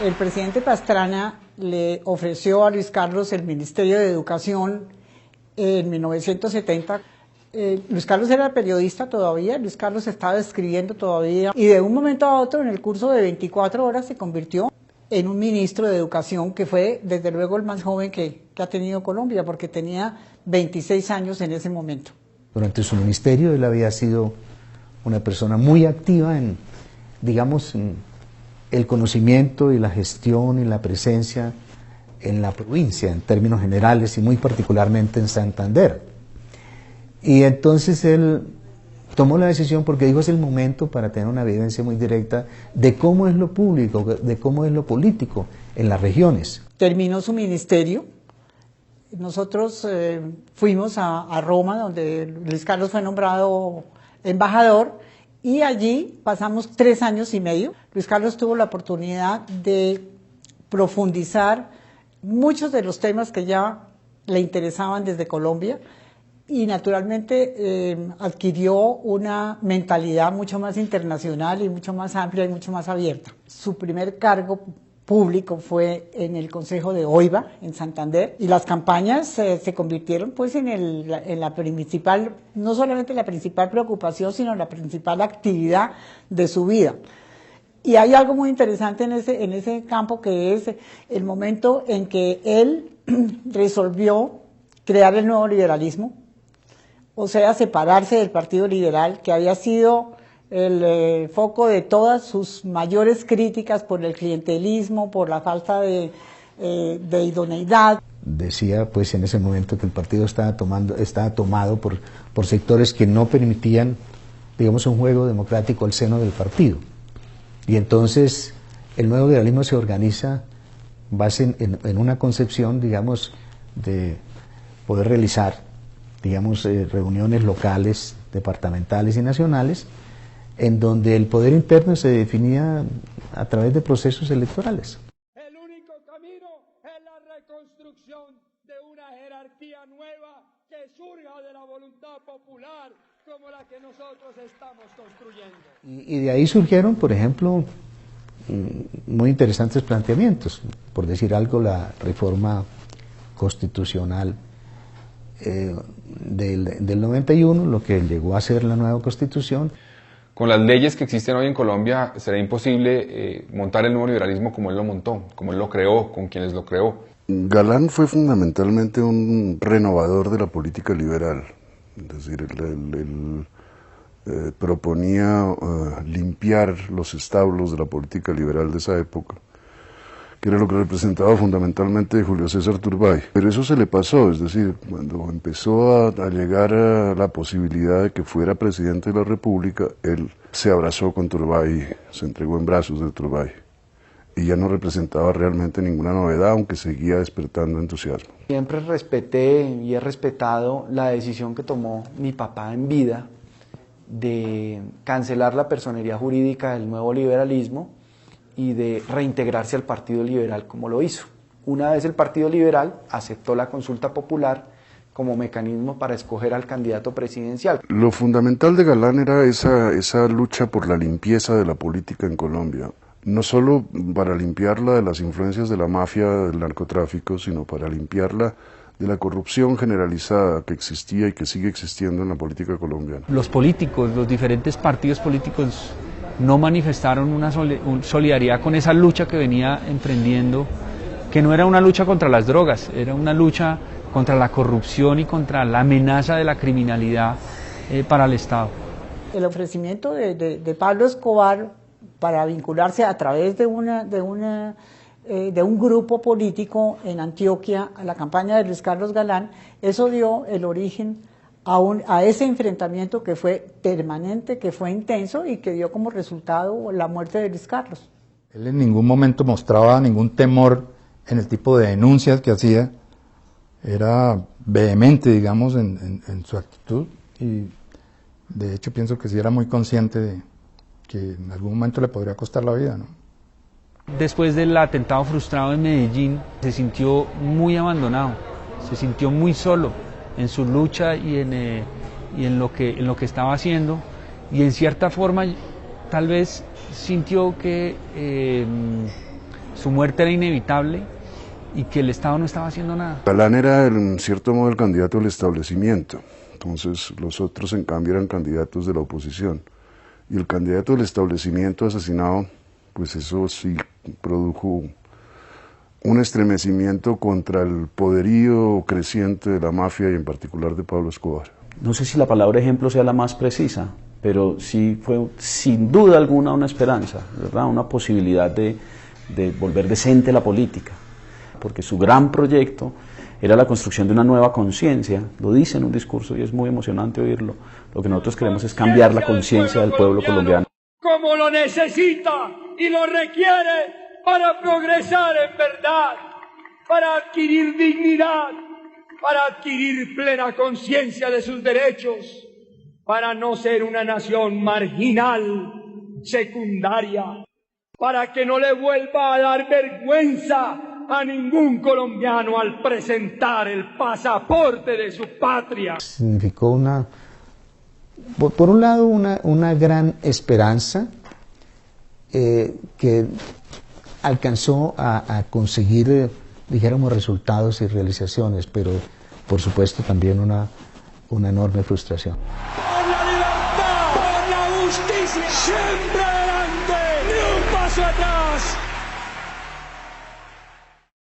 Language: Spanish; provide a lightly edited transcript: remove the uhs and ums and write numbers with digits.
El presidente Pastrana le ofreció a Luis Carlos el Ministerio de Educación en 1970. Luis Carlos era periodista todavía, Luis Carlos estaba escribiendo todavía y de un momento a otro en el curso de 24 horas se convirtió en un ministro de Educación que fue desde luego el más joven que ha tenido Colombia porque tenía 26 años en ese momento. Durante su ministerio él había sido una persona muy activa en, digamos, en el conocimiento y la gestión y la presencia en la provincia en términos generales y muy particularmente en Santander. Y entonces él tomó la decisión porque dijo es el momento para tener una evidencia muy directa de cómo es lo público, de cómo es lo político en las regiones. Terminó su ministerio, nosotros fuimos a Roma donde Luis Carlos fue nombrado embajador y allí pasamos 3 años y medio. Luis Carlos tuvo la oportunidad de profundizar muchos de los temas que ya le interesaban desde Colombia. Y naturalmente adquirió una mentalidad mucho más internacional y mucho más amplia y mucho más abierta. Su primer cargo público fue en el Consejo de Oiva, en Santander, y las campañas se convirtieron pues en la principal, no solamente la principal preocupación, sino la principal actividad de su vida. Y hay algo muy interesante en ese campo que es el momento en que él resolvió crear el nuevo liberalismo, o sea, separarse del Partido Liberal, que había sido el foco de todas sus mayores críticas por el clientelismo, por la falta de idoneidad. Decía pues en ese momento que el partido estaba tomado por sectores que no permitían, digamos, un juego democrático al seno del partido. Y entonces el nuevo liberalismo se organiza base en una concepción, digamos, de poder realizar, digamos, reuniones locales, departamentales y nacionales, en donde el poder interno se definía a través de procesos electorales. El único camino es la reconstrucción de una jerarquía nueva que surja de la voluntad popular como la que nosotros estamos construyendo. Y de ahí surgieron, por ejemplo, muy interesantes planteamientos. Por decir algo, la reforma constitucional del 91, lo que llegó a ser la nueva Constitución. Con las leyes que existen hoy en Colombia será imposible montar el nuevo liberalismo como él lo montó, como él lo creó, con quienes lo creó. Galán fue fundamentalmente un renovador de la política liberal, es decir, él proponía limpiar los establos de la política liberal de esa época, que era lo que representaba fundamentalmente Julio César Turbay. Pero eso se le pasó, es decir, cuando empezó a llegar a la posibilidad de que fuera presidente de la República, él se abrazó con Turbay, se entregó en brazos de Turbay, y ya no representaba realmente ninguna novedad, aunque seguía despertando entusiasmo. Siempre respeté y he respetado la decisión que tomó mi papá en vida de cancelar la personería jurídica del nuevo liberalismo y de reintegrarse al Partido Liberal como lo hizo. Una vez el Partido Liberal aceptó la consulta popular como mecanismo para escoger al candidato presidencial. Lo fundamental de Galán era esa lucha por la limpieza de la política en Colombia, no solo para limpiarla de las influencias de la mafia del narcotráfico, sino para limpiarla de la corrupción generalizada que existía y que sigue existiendo en la política colombiana. Los políticos, los diferentes partidos políticos no manifestaron una solidaridad con esa lucha que venía emprendiendo, que no era una lucha contra las drogas, era una lucha contra la corrupción y contra la amenaza de la criminalidad para el Estado. El ofrecimiento de Pablo Escobar para vincularse a través de un grupo político en Antioquia a la campaña de Luis Carlos Galán, eso dio el origen a ese enfrentamiento que fue permanente, que fue intenso y que dio como resultado la muerte de Luis Carlos. Él en ningún momento mostraba ningún temor en el tipo de denuncias que hacía, era vehemente, digamos, en su actitud, y de hecho pienso que sí era muy consciente de que en algún momento le podría costar la vida, ¿no? Después del atentado frustrado en Medellín, se sintió muy abandonado, se sintió muy solo en su lucha y en lo que estaba haciendo, y en cierta forma tal vez sintió que su muerte era inevitable y que el Estado no estaba haciendo nada. Galán era en cierto modo el candidato del establecimiento, entonces los otros en cambio eran candidatos de la oposición. Y el candidato del establecimiento asesinado, pues eso sí produjo un estremecimiento contra el poderío creciente de la mafia y en particular de Pablo Escobar. No sé si la palabra ejemplo sea la más precisa, pero sí fue sin duda alguna una esperanza, ¿verdad? Una posibilidad de volver decente la política, porque su gran proyecto era la construcción de una nueva conciencia, lo dice en un discurso y es muy emocionante oírlo. Lo que nosotros queremos es cambiar la conciencia del pueblo colombiano. Como lo necesita y lo requiere para progresar en verdad, para adquirir dignidad, para adquirir plena conciencia de sus derechos, para no ser una nación marginal, secundaria, para que no le vuelva a dar vergüenza a ningún colombiano al presentar el pasaporte de su patria. Significó por un lado una gran esperanza que alcanzó a conseguir, dijéramos, resultados y realizaciones, pero por supuesto también una enorme frustración. ¡Por la libertad! ¡Por la justicia! ¡Siempre adelante! ¡Ni un paso atrás!